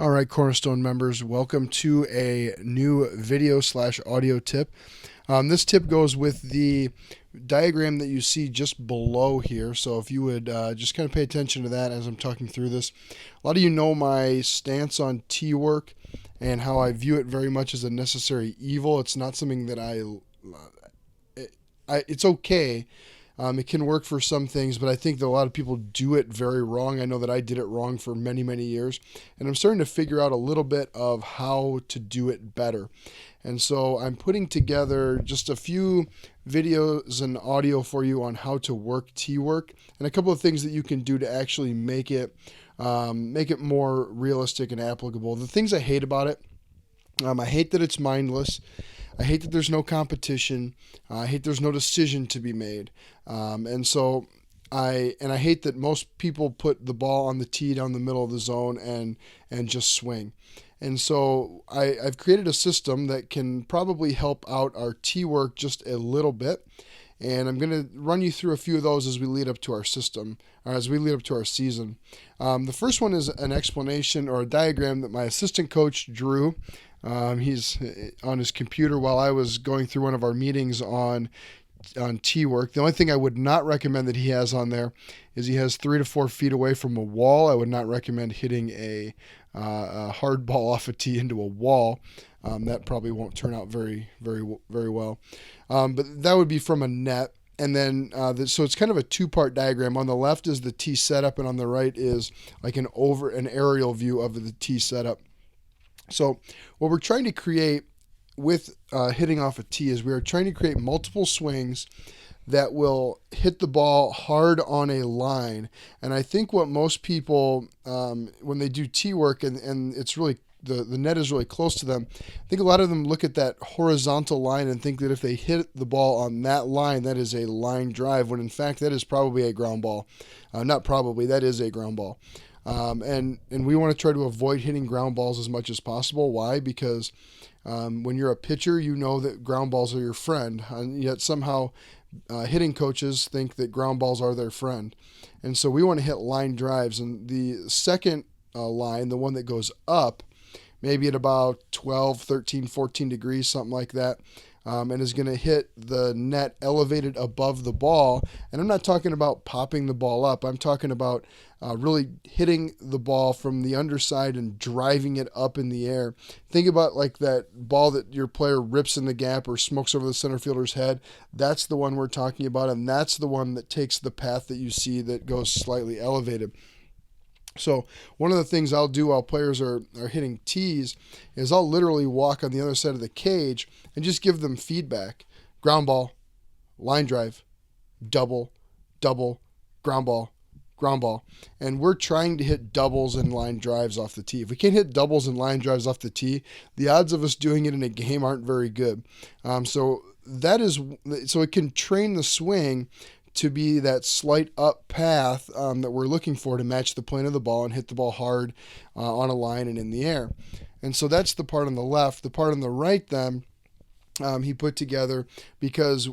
All right, Cornerstone members, welcome to a new video/audio tip. This tip goes with the diagram that you see just below here. So if you would just kind of pay attention to that as I'm talking through this. A lot of you know my stance on tee work and how I view it very much as a necessary evil. It's not something that it's okay. It can work for some things, but I think that a lot of people do it very wrong. I know that I did it wrong for many, many years, and I'm starting to figure out a little bit of how to do it better. And so I'm putting together just a few videos and audio for you on how to work tee work and a couple of things that you can do to actually make it more realistic and applicable. The things I hate about it, I hate that it's mindless. I hate that there's no competition. I hate there's no decision to be made. I hate that most people put the ball on the tee down the middle of the zone and just swing. And so I've created a system that can probably help out our tee work just a little bit. And I'm going to run you through a few of those as we lead up to our system, or as we lead up to our season. The first one is an explanation or a diagram that my assistant coach drew. He's on his computer while I was going through one of our meetings on tee work. The only thing I would not recommend that he has on there is he has 3 to 4 feet away from a wall. I would not recommend hitting a hard ball off a tee into a wall. That probably won't turn out very, very, very well. But that would be from a net. And then, so it's kind of a two-part diagram. On the left is the tee setup, and on the right is like an aerial view of the tee setup. So what we're trying to create with hitting off a tee is we are trying to create multiple swings that will hit the ball hard on a line. And I think what most people, when they do tee work and it's really, the net is really close to them, I think a lot of them look at that horizontal line and think that if they hit the ball on that line, that is a line drive, when in fact that is probably a ground ball. Not probably, that is a ground ball. And we want to try to avoid hitting ground balls as much as possible. Why? Because when you're a pitcher, you know that ground balls are your friend, and yet somehow hitting coaches think that ground balls are their friend. And so we want to hit line drives. And the second line, the one that goes up, maybe at about 12, 13, 14 degrees, something like that, and is going to hit the net elevated above the ball. And I'm not talking about popping the ball up. I'm talking about really hitting the ball from the underside and driving it up in the air. Think about like that ball that your player rips in the gap or smokes over the center fielder's head. That's the one we're talking about, and that's the one that takes the path that you see that goes slightly elevated. So one of the things I'll do while players are hitting tees is I'll literally walk on the other side of the cage and just give them feedback. Ground ball, line drive, double, double, ground ball, ground ball. And we're trying to hit doubles and line drives off the tee. If we can't hit doubles and line drives off the tee, the odds of us doing it in a game aren't very good. So it can train the swing to be that slight up path that we're looking for to match the plane of the ball and hit the ball hard on a line and in the air. And so that's the part on the left. The part on the right then, he put together because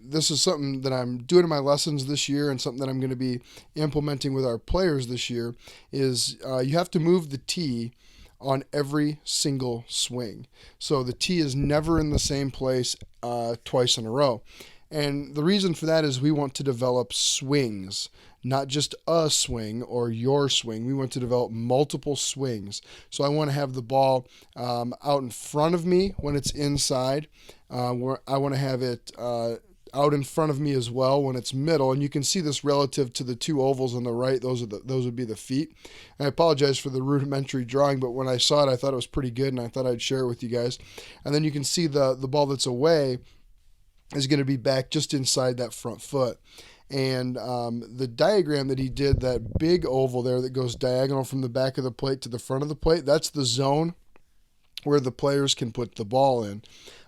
this is something that I'm doing in my lessons this year and something that I'm going to be implementing with our players this year is you have to move the tee on every single swing. So the tee is never in the same place twice in a row. And the reason for that is we want to develop swings, not just a swing or your swing. We want to develop multiple swings. So I want to have the ball out in front of me when it's inside. I want to have it out in front of me as well when it's middle. And you can see this relative to the two ovals on the right. Those would be the feet. And I apologize for the rudimentary drawing, but when I saw it, I thought it was pretty good, and I thought I'd share it with you guys. And then you can see the ball that's away is going to be back just inside that front foot. And the diagram that he did, that big oval there that goes diagonal from the back of the plate to the front of the plate, that's the zone where the players can put the ball in.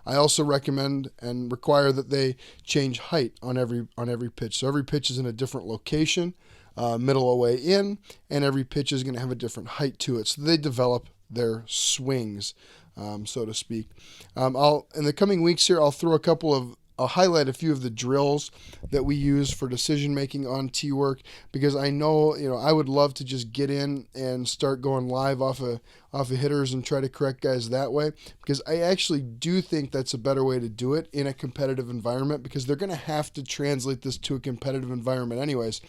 I also recommend and require that they change height on every pitch. So every pitch is in a different location, middle away in, and every pitch is going to have a different height to it. So they develop their swings, so to speak. In the coming weeks here, I'll throw a couple of I'll highlight a few of the drills that we use for decision making on tee work, because I know, I would love to just get in and start going live off of hitters and try to correct guys that way, because I actually do think that's a better way to do it in a competitive environment, because they're going to have to translate this to a competitive environment anyways.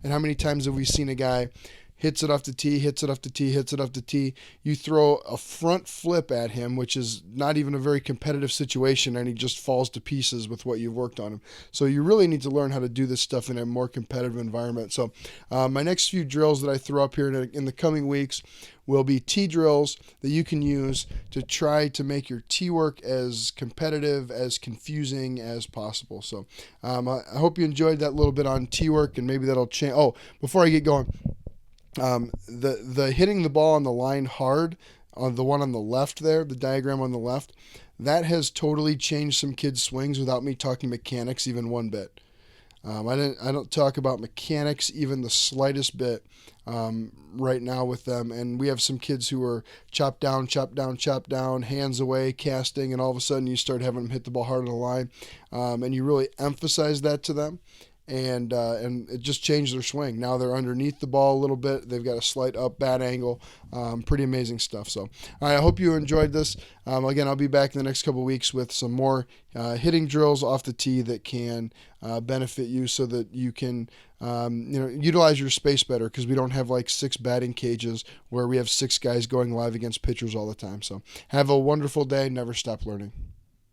And how many times have we seen a guy hits it off the tee, hits it off the tee, hits it off the tee. You throw a front flip at him, which is not even a very competitive situation, and he just falls to pieces with what you've worked on him. So you really need to learn how to do this stuff in a more competitive environment. So my next few drills that I throw up here in the coming weeks will be tee drills that you can use to try to make your tee work as competitive, as confusing as possible. So I hope you enjoyed that little bit on tee work, and maybe that'll change. Oh, before I get going, the hitting the ball on the line hard, on the one on the left there, the diagram on the left, that has totally changed some kids' swings without me talking mechanics even one bit. I don't talk about mechanics even the slightest bit right now with them. And we have some kids who are chop down, chop down, chop down, hands away, casting, and all of a sudden you start having them hit the ball hard on the line, and you really emphasize that to them. And it just changed their swing. Now they're underneath the ball a little bit. They've got a slight up bat angle. Pretty amazing stuff. So, all right, I hope you enjoyed this. Again, I'll be back in the next couple of weeks with some more hitting drills off the tee that can benefit you, so that you can utilize your space better, because we don't have like 6 batting cages where we have 6 guys going live against pitchers all the time. So have a wonderful day. Never stop learning.